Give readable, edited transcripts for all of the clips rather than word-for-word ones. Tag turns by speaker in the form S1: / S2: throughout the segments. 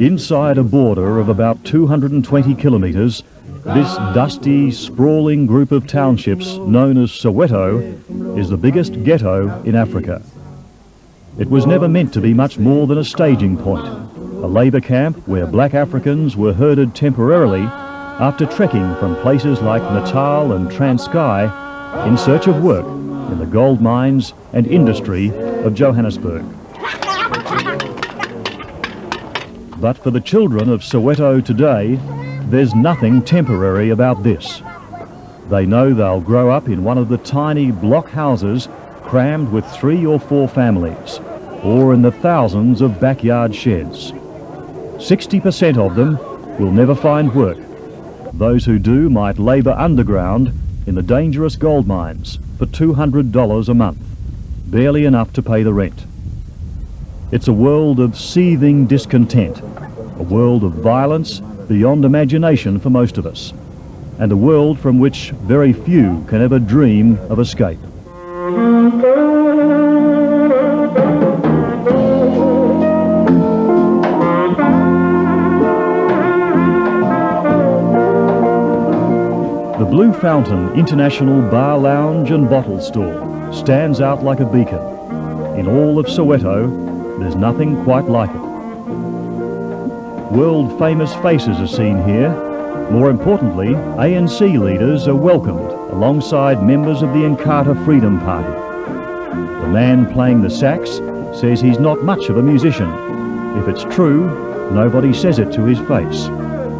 S1: Inside a border of about 220 kilometres, this dusty, sprawling group of townships known as Soweto is the biggest ghetto in Africa. It was never meant to be much more than a staging point, a labour camp where black Africans were herded temporarily after trekking from places like Natal and Transkei in search of work in the gold mines and industry of Johannesburg. But for the children of Soweto today, there's nothing temporary about this. They know they'll grow up in one of the tiny block houses crammed with 3 or 4 families, or in the thousands of backyard sheds. 60% of them will never find work. Those who do might labour underground in the dangerous gold mines for $200 a month, barely enough to pay the rent. It's a world of seething discontent, a world of violence beyond imagination for most of us, and a world from which very few can ever dream of escape. The Blue Fountain International Bar Lounge and Bottle Store stands out like a beacon. In all of Soweto, there's nothing quite like it. World-famous faces are seen here. More importantly, ANC leaders are welcomed alongside members of the Inkatha Freedom Party. The man playing the sax says he's not much of a musician. If it's true, nobody says it to his face.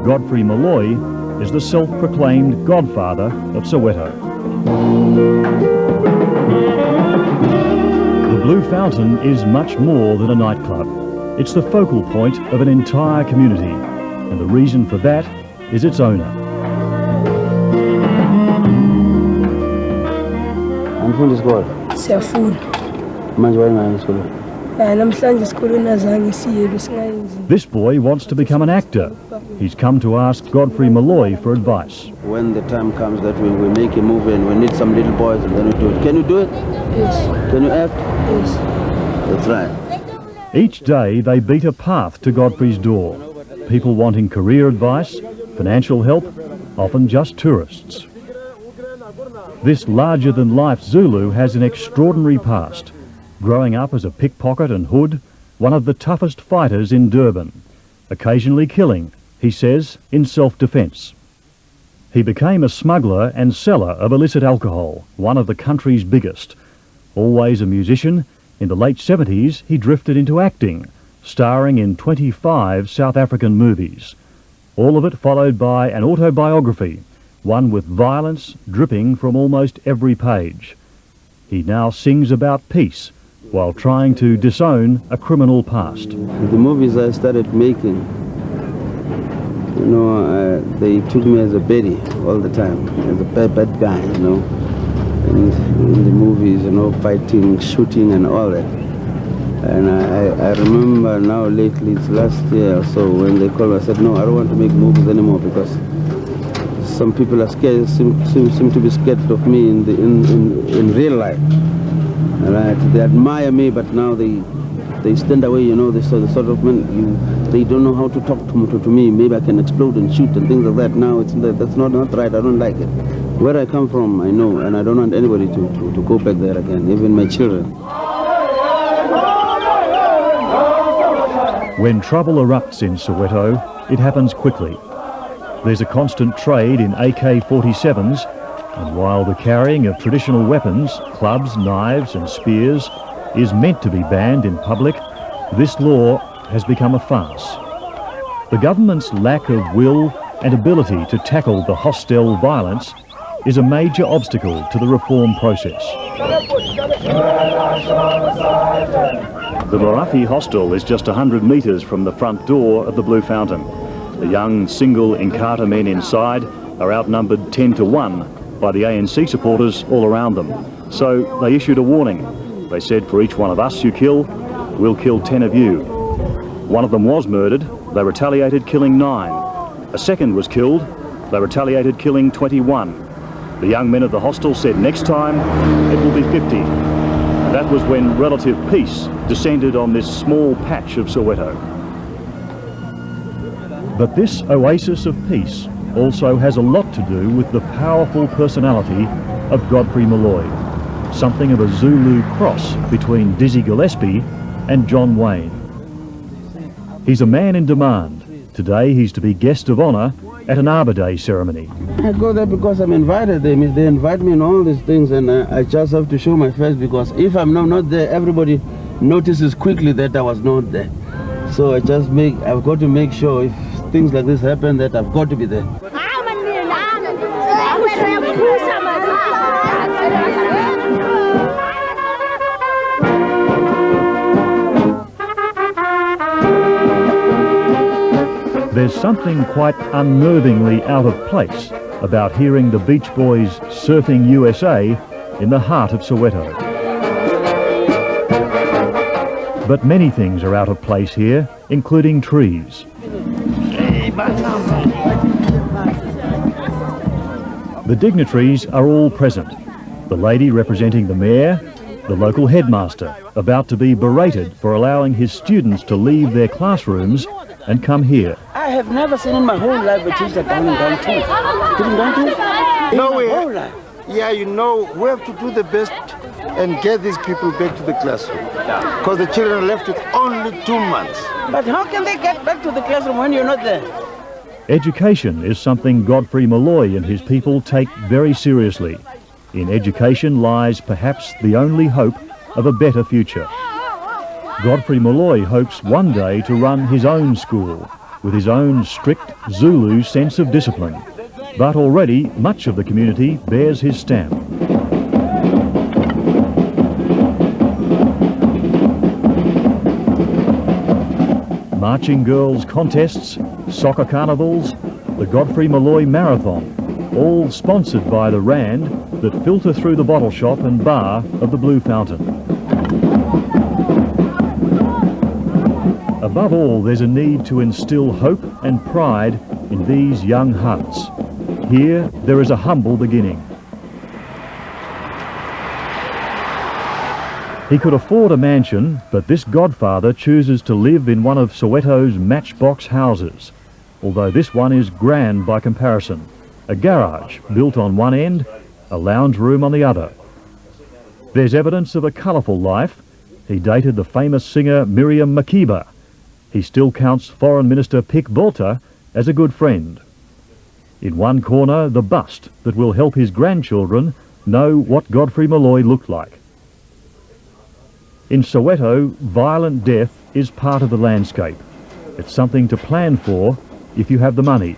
S1: Godfrey Moloi is the self-proclaimed Godfather of Soweto. The Blue Fountain is much more than a nightclub. It's the focal point of an entire community, and the reason for that is its owner. This boy wants to become an actor. He's come to ask Godfrey Moloi for advice.
S2: When the time comes that we make a movie and we need some little boys and then we do it. Can you do it?
S3: Yes.
S2: Can you act?
S3: Yes.
S2: That's right.
S1: Each day they beat a path to Godfrey's door. People wanting career advice, financial help, often just tourists. This larger-than-life Zulu has an extraordinary past. Growing up as a pickpocket and hood, one of the toughest fighters in Durban, occasionally killing, he says, in self-defence. He became a smuggler and seller of illicit alcohol, one of the country's biggest. Always a musician, in the late 70s he drifted into acting, starring in 25 South African movies. All of it followed by an autobiography, one with violence dripping from almost every page. He now sings about peace while trying to disown a criminal past.
S2: The movies I started making, you know, they took me as a baddie all the time, as a bad guy, you know. And in the movies, you know, fighting, shooting and all that. And I remember now lately, it's last year or so, when they called me, I said, no, I don't want to make movies anymore because some people are scared, seem to be scared of me in real life. Right? They admire me, but now they stand away, you know, the sort of men, they don't know how to talk to me. Maybe I can explode and shoot and things like that. Now that's not right, I don't like it. Where I come from, I know, and I don't want anybody to go back there again, even my children.
S1: When trouble erupts in Soweto, it happens quickly. There's a constant trade in AK-47s, and while the carrying of traditional weapons, clubs, knives and spears, is meant to be banned in public, this law has become a farce. The government's lack of will and ability to tackle the hostile violence is a major obstacle to the reform process. The Marathi hostel is just 100 metres from the front door of the Blue Fountain. The young single Inkatha men inside are outnumbered 10 to 1 by the ANC supporters all around them. So they issued a warning. They said, for each one of us you kill, we'll kill 10 of you. One of them was murdered. They retaliated, killing 9. A second was killed. They retaliated, killing 21. The young men at the hostel said next time it will be 50. That was when relative peace descended on this small patch of Soweto. But this oasis of peace also has a lot to do with the powerful personality of Godfrey Moloi, something of a Zulu cross between Dizzy Gillespie and John Wayne. He's a man in demand. Today he's to be guest of honour at an Arbor Day ceremony.
S2: I go there because I'm invited. They invite me in all these things, and I just have to show my face, because if I'm not there, everybody notices quickly that I was not there. So I've got to make sure if things like this happen, that I've got to be there.
S1: There's something quite unnervingly out of place about hearing the Beach Boys Surfing USA in the heart of Soweto. But many things are out of place here, including trees. The dignitaries are all present. The lady representing the mayor, the local headmaster, about to be berated for allowing his students to leave their classrooms and come here.
S2: I have never seen in my whole life a teacher down tooth.
S3: No way. Yeah, you know, we have to do the best and get these people back to the classroom. Because the children are left with only 2 months.
S2: But how can they get back to the classroom when you're not there?
S1: Education is something Godfrey Moloi and his people take very seriously. In education lies perhaps the only hope of a better future. Godfrey Moloi hopes one day to run his own school with his own strict Zulu sense of discipline. But already much of the community bears his stamp. Marching girls contests, soccer carnivals, the Godfrey Moloi Marathon, all sponsored by the rand that filter through the bottle shop and bar of the Blue Fountain. Above all, there's a need to instill hope and pride in these young hearts. Here, there is a humble beginning. He could afford a mansion, but this godfather chooses to live in one of Soweto's matchbox houses, although this one is grand by comparison. A garage built on one end, a lounge room on the other. There's evidence of a colourful life. He dated the famous singer Miriam Makeba. He still counts Foreign Minister Pic Bolter as a good friend. In one corner, the bust that will help his grandchildren know what Godfrey Moloi looked like. In Soweto, violent death is part of the landscape. It's something to plan for if you have the money.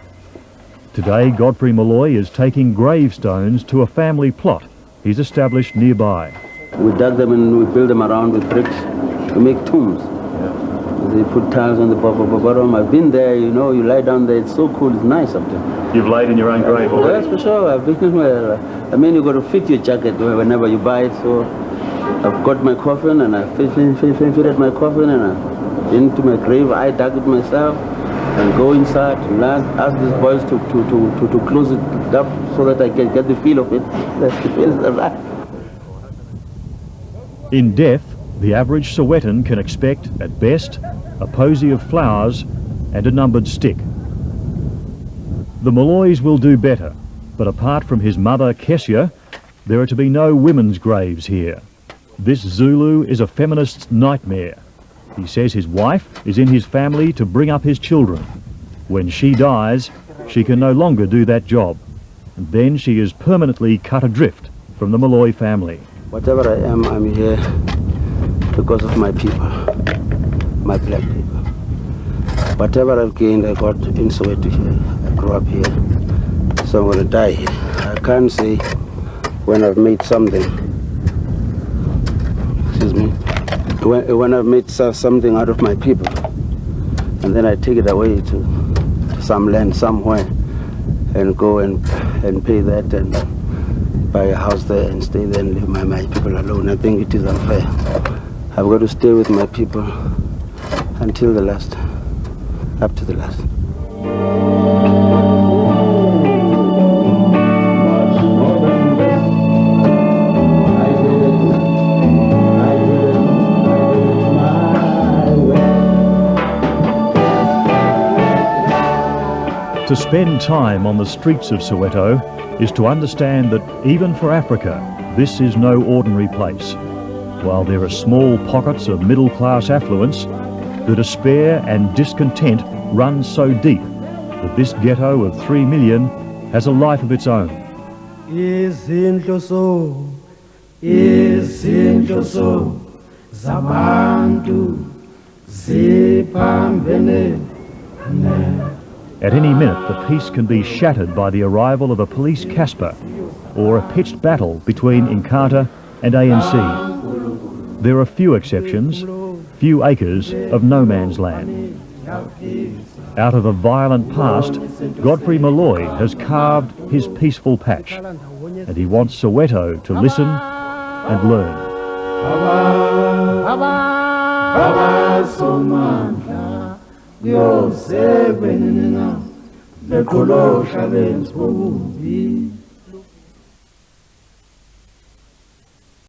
S1: Today, Godfrey Moloi is taking gravestones to a family plot he's established nearby.
S2: We dug them and we built them around with bricks to make tombs. They put tiles on the bottom. I've been there, you know, you lie down there, it's so cool, it's nice up there.
S1: You've laid in your own grave already?
S2: Yes, for sure. I've been where, I mean, you got to fit your jacket whenever you buy it, so I've got my coffin and I fitted my coffin and I into my grave, I dug it myself and go inside and ask these boys to close it up so that I can get the feel of it. That's the feel of that.
S1: In death, the average Sowetan can expect, at best, a posy of flowers and a numbered stick. The Molois will do better, but apart from his mother, Kessia, there are to be no women's graves here. This Zulu is a feminist's nightmare. He says his wife is in his family to bring up his children. When she dies, she can no longer do that job. And then she is permanently cut adrift from the Moloi family.
S2: Whatever I am, I'm here because of my people, my black people. Whatever I've gained, I got in Soweto here. I grew up here, so I'm going to die here. I can't say when I've made something, excuse me, when I've made something out of my people, and then I take it away to some land somewhere and go and pay that and buy a house there and stay there and leave my people alone. I think it is unfair. I've got to stay with my people until the last, up to the last.
S1: To spend time on the streets of Soweto is to understand that even for Africa, this is no ordinary place. While there are small pockets of middle-class affluence, the despair and discontent run so deep that this ghetto of 3 million has a life of its own. At any minute, the peace can be shattered by the arrival of a police Casper or a pitched battle between Inkatha and ANC. There are few exceptions, few acres of no man's land. Out of a violent past, Godfrey Moloi has carved his peaceful patch, and he wants Soweto to listen and learn.